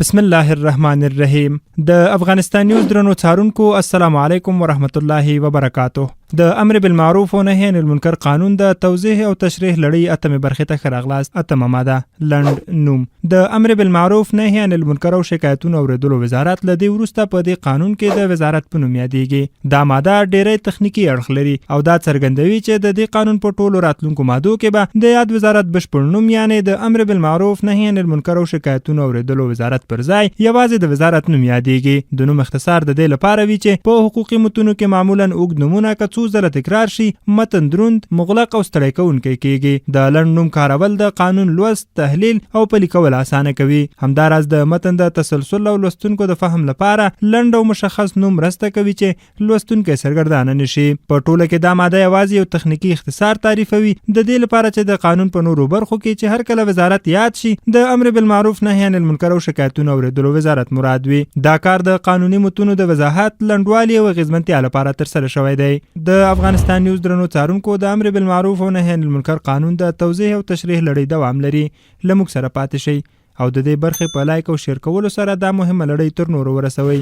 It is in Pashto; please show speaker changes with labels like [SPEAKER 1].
[SPEAKER 1] بسم الله الرحمن الرحیم. د افغانستان نیوز درنو څارونکو السلام علیکم ورحمت الله وبرکاتہ. د امر بالمعروف و نهی عن المنکر قانون د توضیح او تشریح لړۍ اتمه برخه ته خراغلاس اتمه ماده لند نوم. د امر بالمعروف نهی عن المنکر او شکایتونو اوریدلو وزارت لدی ورسته په دې قانون کې د وزارت په نوم یادېږي. دا ماده ډېرې تخنیکی اړخ لري او دا څرګندوي چې د دې قانون په ټولو راتلونکو مادو کې به د یاد وزارت بشپړ نوم یعنی د امر بالمعروف نهی عن المنکر او شکایتونو اوریدلو وزارت پر ځای یوازې د وزارت نوم یادېږي. د نوم اختصار د دې لپاره وی چې په حقوقي متونو کې معمولا اوږد نومونه که څو ځله تکرار شي متن دروند مغلق او ستړی کوونکی کیږي. د لنډ نوم کارول د قانون لوست تحلیل او پلي کول اسانه کوي. همداراز د متن د تسلسل او لوستونکو د فهم لپاره لنډ او مشخص نوم مرسته کوي چې لوستونکي سرګردانه نشي. په ټوله کې دا ماده یوازې یو تخنیکی اختصار تعریفوي د دې لپاره چې د قانون په نورو برخو کې چې هر کله وزارت یاد شي د امر بالمعروف نهی عن المنکر او شکایتونو اوریدلو وزارت مراد وي. دا کار د قانوني متونو د وضاحت لنډوالي او غیزمنتیا لپاره ترسره شوی دی. د افغانستان نیوز درنو څارونکو د امر بالمعروف او نهی عن المنکر قانون د توضیح او تشریح لړۍ دوام لري. لموږ سره پاتې شئ او د دې برخې په لایک او شیر کولو سره دا مهمه لړۍ تر نورو ورسوي.